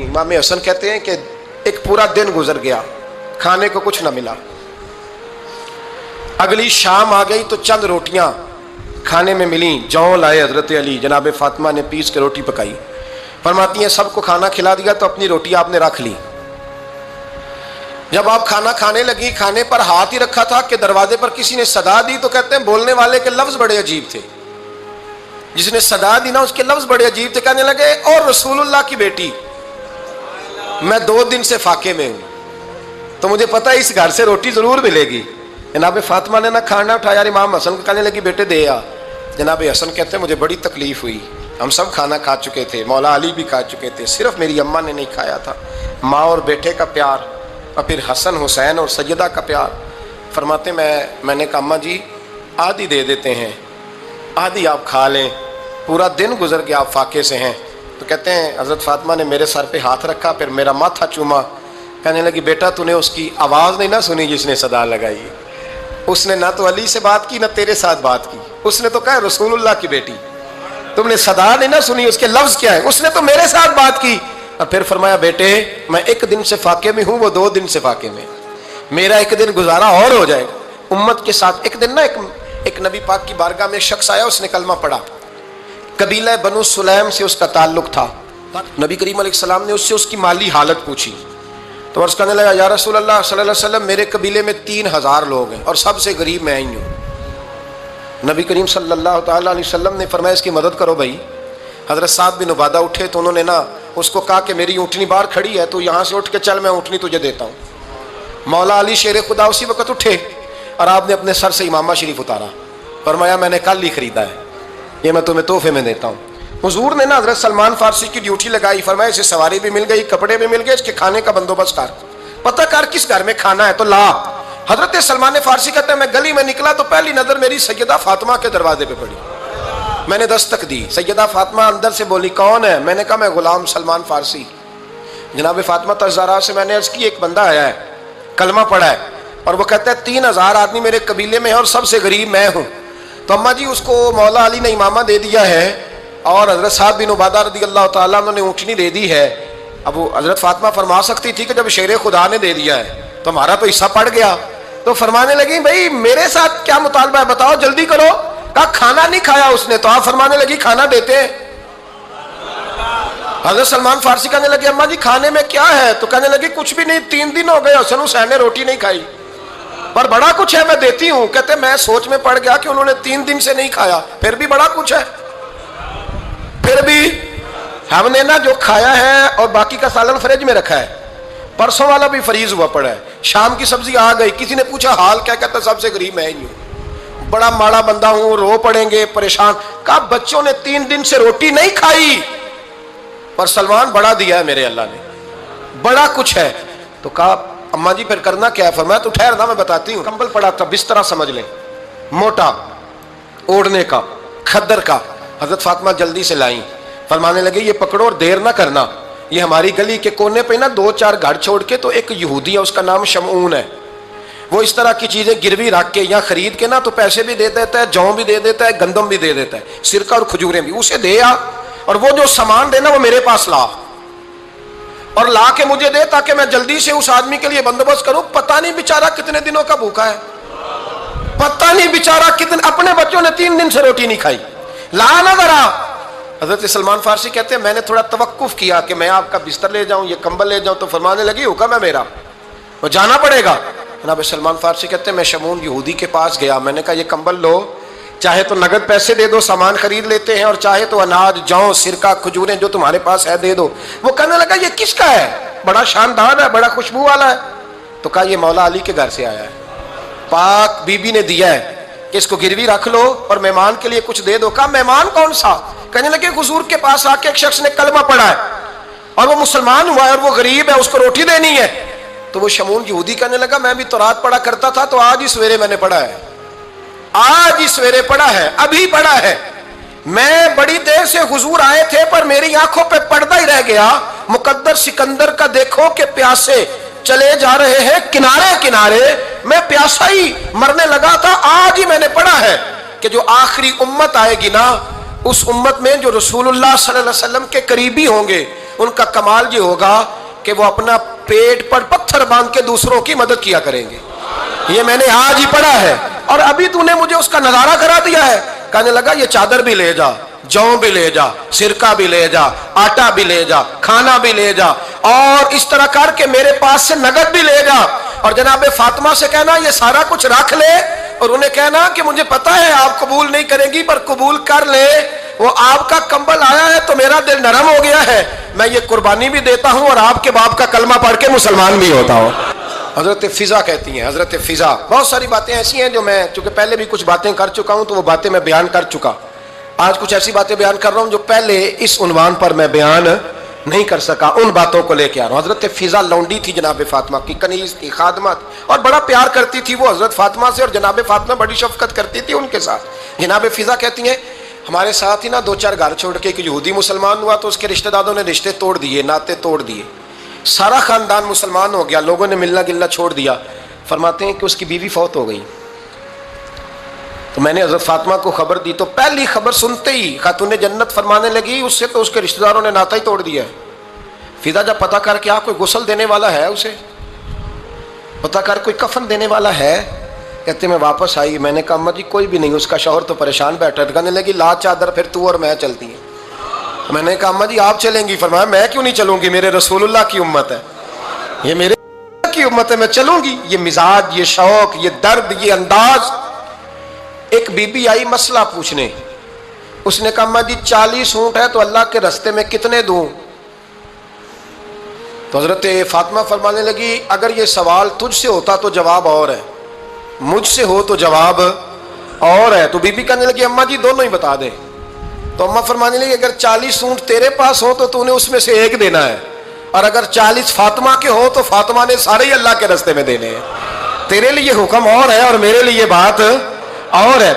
इमाम हसन कहते हैं कि एक पूरा दिन गुजर गया, खाने को कुछ ना मिला। अगली शाम आ गई तो चंद रोटियां खाने में मिली। जौ लाए हजरत अली, जनाब फातिमा ने पीस के रोटी पकाई। फरमाती हैं सबको खाना खिला दिया तो अपनी रोटी आपने रख ली। जब आप खाना खाने लगी, खाने पर हाथ ही रखा था कि दरवाजे पर किसी ने सदा दी। तो कहते हैं बोलने वाले के लफ्ज बड़े अजीब थे, जिसने सदा दी ना उसके लफ्ज बड़े अजीब थे। कहने लगे और रसूलुल्लाह की बेटी, मैं 2 दिन से फाके में हूं, तो मुझे पता है इस घर से रोटी जरूर मिलेगी। जनाब फातिमा ने ना खाना उठाया, इमाम हसन को कहने लगी बेटे दे आ। जनाब हसन कहते हैं मुझे बड़ी तकलीफ हुई, हम सब खाना खा चुके थे, मौला अली भी खा चुके थे, सिर्फ मेरी अम्मा ने नहीं खाया था। माँ और बेटे का प्यार, और फिर हसन हुसैन और सैयदा का प्यार। फरमाते मैंने कहा अम्मा जी आधी दे देते हैं, आधी आप खा लें, पूरा दिन गुजर के आप फाके से हैं। तो कहते हैं हज़रत फातिमा ने मेरे सर पे हाथ रखा, फिर मेरा माथा चूमा। कहने लगी बेटा तूने उसकी आवाज़ नहीं ना सुनी जिसने सदा लगाई। उसने ना तो अली से बात की ना तेरे साथ बात की, उसने तो कहा रसूलुल्लाह की बेटी। तुमने सदा नहीं ना सुनी, उसके लफ्ज़ क्या है, उसने तो मेरे साथ बात की। और फिर फरमाया बेटे मैं 1 दिन से फाके में हूँ, वो 2 दिन से फाके में, मेरा 1 दिन गुजारा और हो जाएगा उम्मत के साथ। एक दिन ना एक नबी पाक की बारगाह में शख्स आया, उसने कलमा पढ़ा, कबीला बनु सुलैम से उसका ताल्लुक था। नबी करीम अलैहिस्सलाम ने उससे उसकी माली हालत पूछी तो अर्ज़ करने लगा या रसूल अल्लाह सल्लल्लाहु अलैहि वसल्लम मेरे कबीले में 3000 लोग हैं और सबसे गरीब मैं ही हूँ। नबी करीम सल्लल्लाहु अलैहि वसल्लम ने फरमाया इसकी मदद करो भाई। हज़रत साद बिन उबादा उठे तो उन्होंने ना उसको कहा कि मेरी ऊँटनी बाहर खड़ी है, तो यहाँ से उठ के चल, मैं ऊँटनी तुझे देता हूँ। मौला अली शेर खुदा उसी वक्त उठे और आपने अपने सर से इमामा शरीफ उतारा। फरमाया मैंने कल ही खरीदा है, ये मैं तुम्हें तोहफे में देता हूँ। हुजूर ने ना हज़रत सलमान फारसी की ड्यूटी लगाई। फरमाया इसे सवारी भी मिल गई, कपड़े भी मिल गए, इसके खाने का बंदोबस्त कर, पता कर किस घर में खाना है तो ला। हज़रत सलमान फारसी कहते हैं मैं गली में निकला तो पहली नज़र मेरी सैयदा फातिमा के दरवाजे पे पड़ी। मैंने दस्तक दी, सैयदा फातिमा अंदर से बोली कौन है? मैंने कहा मैं गुलाम सलमान फारसी। जनाब फातिमा तज़ारा से मैंने अर्ज़ की एक बंदा आया है, कलमा पढ़ा है, और वो कहता है 3000 आदमी मेरे कबीले में है और सबसे गरीब मैं हूँ। तो अम्मा जी उसको मौला अली ने इमामा दे दिया है और हज़रत साद बिन उबादा रज़ी अल्लाह तआला अन्हु ने ऊँटनी दे दी है। अब वो हज़रत फातिमा फरमा सकती थी कि जब शेर खुदा ने दे दिया है तो हमारा तो हिस्सा पड़ गया। तो फरमाने लगी भाई मेरे साथ क्या मुतालबा है बताओ, जल्दी करो। कहा खाना नहीं खाया उसने, तो आप फरमाने लगी खाना देते हैं। हज़रत सलमान फारसी कहने लगे अम्मा जी खाने में क्या है? तो कहने लगी कुछ भी नहीं, 3 दिन हो गए हसन हुसैन ने रोटी नहीं खाई, पर बड़ा कुछ है मैं देती हूँ। कहते मैं सोच में पड़ गया कि उन्होंने 3 दिन से नहीं खाया, फिर भी बड़ा कुछ है, फिर भी हमने ना जो खाया है और बाकी का सालन फ्रिज में रखा है, परसों वाला भी फ्रीज हुआ पड़ा है, शाम की सब्जी आ गई। किसी ने पूछा हाल क्या? कहता सबसे गरीब मैं ही हूँ, बड़ा माड़ा बंदा हूँ, रो पड़ेंगे परेशान। कहा बच्चों ने 3 दिन से रोटी नहीं खाई पर सलमान बड़ा दिया है मेरे अल्लाह ने, बड़ा कुछ है। तो कहा अम्मा जी फिर करना क्या है? फरमाया तो ठहर ना मैं बताती हूँ। कंबल पड़ा था, बिस्तरा समझ लें, मोटा ओढ़ने का, खद्दर का। हज़रत फातिमा जल्दी से लाई, फरमाने लगे ये पकड़ो और देर ना करना। ये हमारी गली के कोने पे ना 2-4 घर छोड़ के तो एक यहूदी है, उसका नाम शमऊन है, वो इस तरह की चीज़ें गिरवी रख के या खरीद के ना तो पैसे भी दे देता है, जौ भी दे देता है, गंदम भी दे देता है, सिरका और खजूरें भी। उसे दे आ और वो जो सामान देना वो मेरे पास ला, और ला के मुझे दे ताकि मैं जल्दी से उस आदमी के लिए बंदोबस्त करूं। पता नहीं बेचारा कितने दिनों का भूखा है, पता नहीं बेचारा कितने, अपने बच्चों ने 3 दिन से रोटी नहीं खाई, ला ना जरा। हज़रत सलमान फारसी कहते हैं मैंने थोड़ा तवक्कुफ किया कि मैं आपका बिस्तर ले जाऊं, ये कंबल ले जाऊं, तो फरमाने लगी हुक्म है मेरा, वो जाना पड़ेगा। जनाब सलमान फारसी कहते हैं मैं शमून यहूदी के पास गया, मैंने कहा ये कंबल लो, चाहे तो नगद पैसे दे दो, सामान खरीद लेते हैं, और चाहे तो अनाज, जौ, सिरका, खजूरें जो तुम्हारे पास है दे दो। वो कहने लगा ये किसका है? बड़ा शानदार है, बड़ा खुशबू वाला है। तो कहा ये मौला अली के घर से आया है, पाक बीबी ने दिया है कि इसको गिरवी रख लो और मेहमान के लिए कुछ दे दो। कहा मेहमान कौन सा? कहने लगे हुजूर के पास आके एक शख्स ने कलमा पढ़ा है और वो मुसलमान हुआ है और वो गरीब है, उसको रोटी देनी है। तो वो शमून यहूदी कहने लगा मैं भी तो रात पढ़ा करता था, तो आज ही सवेरे मैंने पढ़ा है, आज ही सवेरे पढ़ा है, अभी पढ़ा है। मैं बड़ी देर से हुजूर आए थे पर मेरी आंखों पे पर्दा ही रह गया। मुकद्दर सिकंदर का देखो कि प्यासे चले जा रहे हैं किनारे किनारे, मैं प्यासा ही मरने लगा था। आज ही मैंने पढ़ा है कि जो आखिरी उम्मत आएगी ना, उस उम्मत में जो रसूलुल्लाह सल्लल्लाहु अलैहि वसल्लम के करीबी होंगे ان کا کمال یہ ہوگا کہ وہ اپنا پیٹ پر پتھر باندھ کے دوسروں کی مدد کیا کریں گے. یہ میں نے آج ہی پڑھا ہے اور ابھی تو نے مجھے اس کا نظارہ کرا دیا ہے. کہنے لگا یہ چادر بھی لے جا, جو بھی لے جا, سرکہ بھی لے جا, آٹا بھی لے جا, کھانا بھی لے جا, اور اس طرح کر کے میرے پاس سے نقد بھی لے جا, اور جناب فاطمہ سے کہنا یہ سارا کچھ رکھ لے, اور انہیں کہنا کہ مجھے پتا ہے آپ قبول نہیں کریں گی پر قبول کر لے, وہ آپ کا کمبل آیا ہے تو میرا دل نرم ہو گیا ہے, میں یہ قربانی بھی دیتا ہوں اور آپ کے باپ کا کلمہ پڑھ کے مسلمان بھی ہوتا ہوں. حضرت فضا کہتی ہیں, حضرت فضا. بہت ساری باتیں ایسی ہیں جو میں چونکہ پہلے بھی کچھ باتیں کر چکا ہوں تو وہ باتیں میں بیان کر چکا. آج کچھ ایسی باتیں بیان کر رہا ہوں جو پہلے اس عنوان پر میں بیان نہیں کر سکا, ان باتوں کو لے کے آ رہا ہوں. حضرت فضا لونڈی تھی جناب فاطمہ کی, کنیز تھی, خادمہ تھی, اور بڑا پیار کرتی تھی وہ حضرت فاطمہ سے, اور جناب فاطمہ بڑی شفقت کرتی تھی ان کے ساتھ. جناب فضا کہتی ہیں ہمارے ساتھ ہی نا 2-4 گھر چھوڑ کے ایک یہودی مسلمان ہوا تو اس کے رشتہ داروں نے رشتے توڑ دیے, ناطے توڑ دیے, سارا خاندان مسلمان ہو گیا, لوگوں نے ملنا گلنا چھوڑ دیا. فرماتے ہیں کہ اس کی بیوی فوت ہو گئی. تو میں نے حضرت فاطمہ کو خبر دی تو پہلی خبر سنتے ہی خاتون جنت فرمانے لگی اس سے تو اس کے رشتہ داروں نے ناتا ہی توڑ دیا ہے. فضا جب پتہ کر کے کوئی غسل دینے والا ہے, اسے پتہ کر کوئی کفن دینے والا ہے, کہتے میں واپس آئی. میں نے کہا اماں جی کوئی بھی نہیں, اس کا شوہر تو پریشان بیٹھا. کہنے لگی لا چادر پھر تو اور میں چلتی ہیں. میں نے کہا اماں جی آپ چلیں گی؟ فرمایا میں کیوں نہیں چلوں گی, میرے رسول اللہ کی امت ہے, یہ میرے کی امت ہے, میں چلوں گی. یہ مزاج, یہ شوق, یہ درد, یہ انداز. ایک بی بی آئی مسئلہ پوچھنے, اس نے کہا اماں جی 40 اونٹ ہے تو اللہ کے راستے میں کتنے دوں؟ تو حضرت فاطمہ فرمانے لگی اگر یہ سوال تجھ سے ہوتا تو جواب اور ہے, مجھ سے ہو تو جواب اور ہے. تو بی بی کہنے لگی اماں جی دونوں ہی بتا دیں. تو اماں فرمانے لگی اگر 40 اونٹ تیرے پاس ہو تو تو نے اس میں سے ایک دینا ہے, اور اگر 40 فاطمہ کے ہو تو فاطمہ نے سارے ہی اللہ کے راستے میں دینے ہیں. تیرے لیے حکم اور ہے اور میرے لیے بات اور ہے.